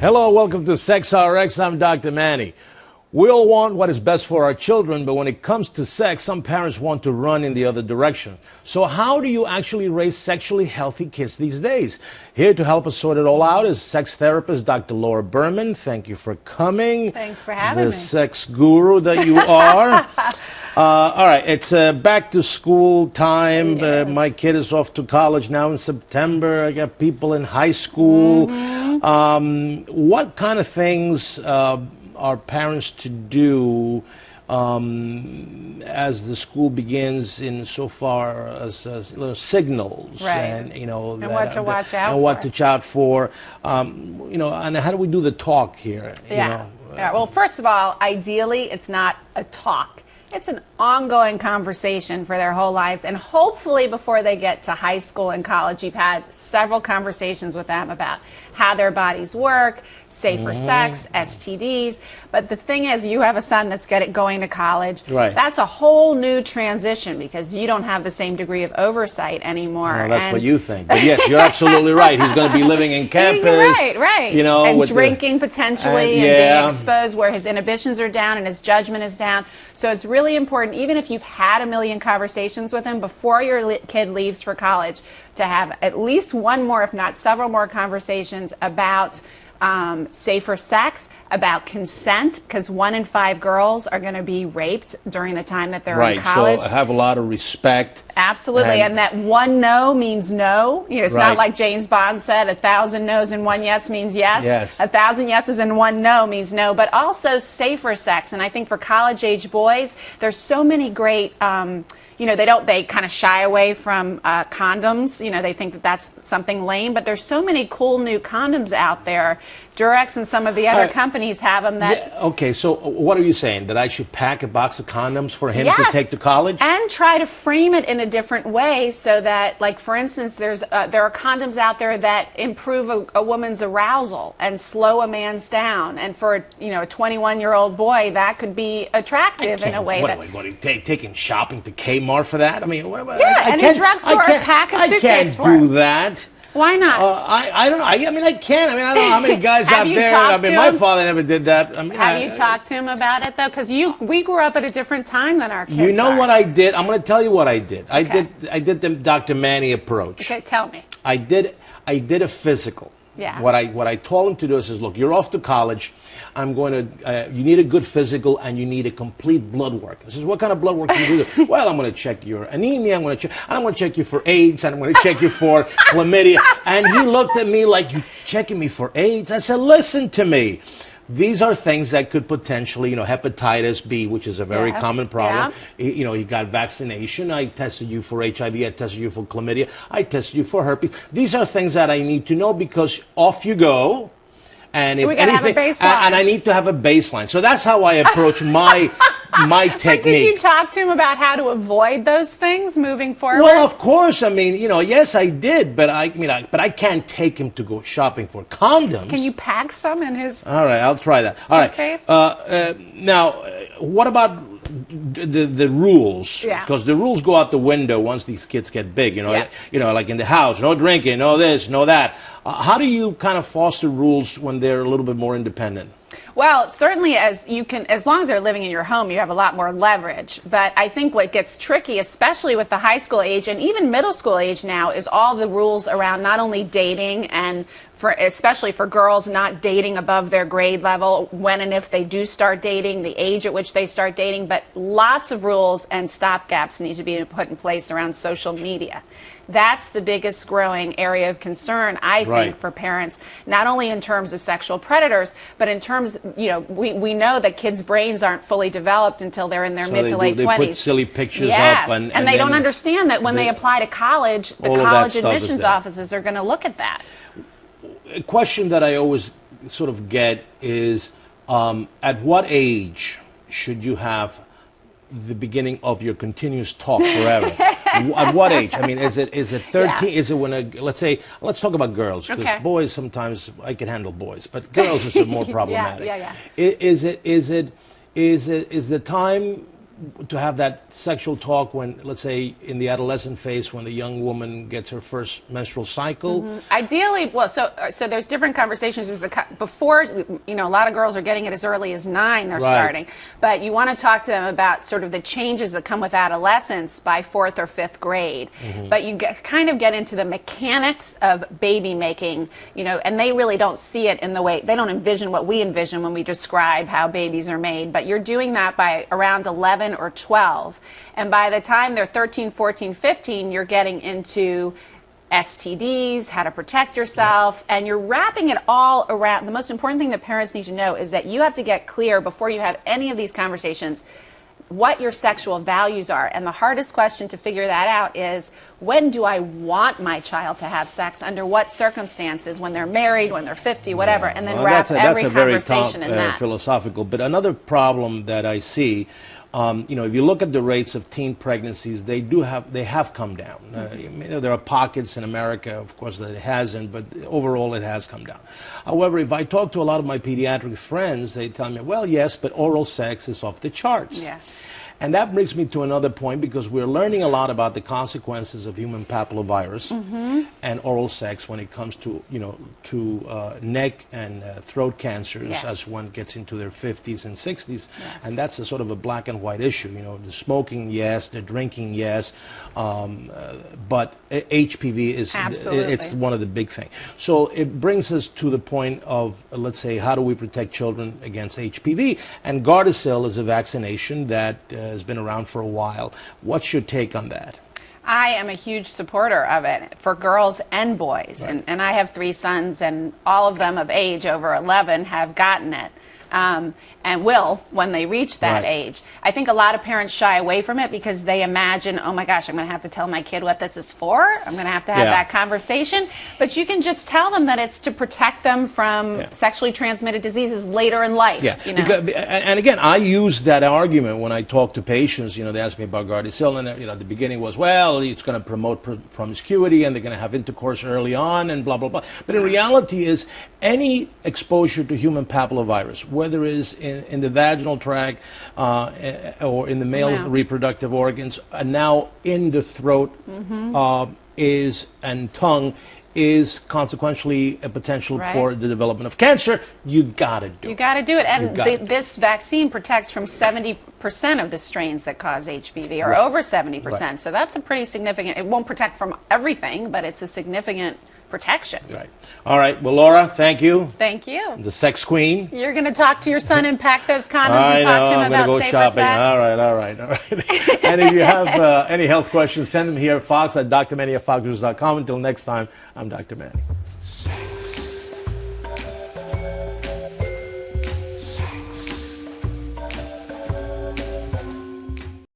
Hello, welcome to SexRx. I'm Dr. Manny. We all want what is best for our children, but when it comes to sex, some parents want to run in the other direction. So how do you actually raise sexually healthy kids these days? Here to help us sort it all out is sex therapist Dr. Berman. Thank you for coming. Thanks for having me. The sex guru that you are. All right, it's back to school time. Yes. My kid is off to college now in September. I got people in high school. What kind of things are parents to do as the school begins, in so far as signals, right. and and what to watch out and for. what to watch out for, and how do we do the talk here? Yeah. Well, first of all, ideally, it's not a talk. It's an ongoing conversation for their whole lives, and hopefully before they get to high school and college, you've had several conversations with them about how their bodies work, safer sex, STDs. But the thing is, you have a son that's going to college. Right. That's a whole new transition because you don't have the same degree of oversight anymore. Well, that's what you think. But yes, you're absolutely right. He's going to be living in campus. Right. And drinking potentially and being exposed where his inhibitions are down and his judgment is down. So it's really important, even if you've had a million conversations with him before your kid leaves for college, to have at least one more, if not several more conversations about safer sex, about consent, because 1 in 5 girls are going to be raped during the time that they're in college. Right, so have a lot of respect. Absolutely, and that one no means no. It's not like James Bond said, 1,000 no's and 1 yes means yes. Yes. 1,000 yeses and 1 no means no, but also safer sex. And I think for college-age boys, there's so many great they kind of shy away from condoms. They think that that's something lame, but there's so many cool new condoms out there. Durex and some of the other companies have them that... Yeah, okay, so what are you saying? That I should pack a box of condoms for him to take to college? And try to frame it in a different way so that, like, for instance, there are condoms out there that improve a woman's arousal and slow a man's down. And for a 21-year-old boy, that could be attractive in a way that... What, take him shopping to Kmart for that? I mean, what about... Yeah, and a drugstore, a pack of suitcase for I can't do that. Why not? I don't know. I mean, I can't. I mean, I don't know how many guys out there. I mean, my father never did that. I mean, have you talked to him about it though? Because we grew up at a different time than our kids. You know what I did? I'm going to tell you what I did. Okay. I did the Dr. Manny approach. Okay, tell me. I did a physical. Yeah. What I told him to do is, look, you're off to college. I'm going to. You need a good physical and you need a complete blood work. He says, what kind of blood work do you do? Well, I'm going to check your anemia. I'm going to check you for AIDS, and I'm going to check you for chlamydia. And he looked at me like, you checking me for AIDS? I said, listen to me. These are things that could potentially, hepatitis B, which is a very common problem. Yeah. You got vaccination. I tested you for HIV. I tested you for chlamydia. I tested you for herpes. These are things that I need to know because off you go. And if we gotta have a baseline. And I need to have a baseline. So that's how I approach my technique. But did you talk to him about how to avoid those things moving forward? Well, of course. I mean, yes, I did, but I can't take him to go shopping for condoms. Can you pack some in his? All right, I'll try that. Suitcase? All right. Now, what about the rules? Yeah. Because the rules go out the window once these kids get big. Like in the house, no drinking, no this, no that. How do you kind of foster rules when they're a little bit more independent? Well, certainly as long as they're living in your home, you have a lot more leverage. But I think what gets tricky, especially with the high school age and even middle school age now, is all the rules around not only dating and especially for girls not dating above their grade level, when and if they do start dating, the age at which they start dating, but lots of rules and stopgaps need to be put in place around social media. That's the biggest growing area of concern, I think, for parents, not only in terms of sexual predators, but in terms, we know that kids' brains aren't fully developed until they're in their mid to late 20s. They put silly pictures up. And they don't understand that when they apply to college, the college admissions offices are going to look at that. A question that I always sort of get is, at what age should you have the beginning of your continuous talk forever? At what age? I mean, is it 13? Yeah. Is it when let's talk about girls, because boys sometimes I can handle boys, but girls is more problematic. Yeah. Is the time to have that sexual talk when, let's say, in the adolescent phase, when the young woman gets her first menstrual cycle? Ideally, well, so there's different conversations. Before, you know, a lot of girls are getting it as early as 9. They're starting, but you want to talk to them about sort of the changes that come with adolescence by 4th or 5th grade. But you kind of get into the mechanics of baby making, you know, and they really don't see it in the way, they don't envision what we envision when we describe how babies are made. But you're doing that by around 11 or 12, and by the time they're 13, 14, 15, you're getting into STDs, how to protect yourself, and you're wrapping it all around. The most important thing that parents need to know is that you have to get clear before you have any of these conversations what your sexual values are. And the hardest question to figure that out is, when do I want my child to have sex? Under what circumstances? When they're married, when they're 50, whatever, and then wrap every conversation in that. Philosophical. But another problem that I see, you know, if you look at the rates of teen pregnancies, they have come down. You know, there are pockets in America, of course, that it hasn't, but overall it has come down. However, if I talk to a lot of my pediatric friends, they tell me, well, yes, but oral sex is off the charts. Yes. And that brings me to another point, because we're learning a lot about the consequences of human papillovirus and oral sex when it comes to, you know, to neck and throat cancers as one gets into their 50s and 60s. And that's a sort of a black and white issue. You know, the smoking, yes, the drinking, yes, but HPV is it's one of the big things. So it brings us to the point of, let's say, how do we protect children against HPV? And Gardasil is a vaccination that has been around for a while. What's your take on that? I am a huge supporter of it for girls and boys. And I have 3 sons, and all of them of age over 11 have gotten it. And will when they reach that age. I think a lot of parents shy away from it because they imagine, oh my gosh, I'm going to have to tell my kid what this is for. I'm going to have that conversation. But you can just tell them that it's to protect them from sexually transmitted diseases later in life. You know? Because, and again, I use that argument when I talk to patients. You know, they ask me about Gardasil, and you know, the beginning was, well, it's going to promote promiscuity, and they're going to have intercourse early on, and blah blah blah. But in reality, is any exposure to human papillovirus, whether it is in the vaginal tract or in the male reproductive organs, and now in the throat and tongue, is consequentially a potential for the development of cancer. You got to do it. You got to do it. And this vaccine protects from 70% of the strains that cause HPV, or over 70%. So that's a pretty significant, it won't protect from everything, but it's a significant protection. All right. Well, Laura, thank you. Thank you. The sex queen. You're going to talk to your son and pack those condoms and talk to him about safer shopping. sex? All right. And if you have any health questions, send them here at Fox at drmanny@foxnews.com. Until next time, I'm Dr. Manny.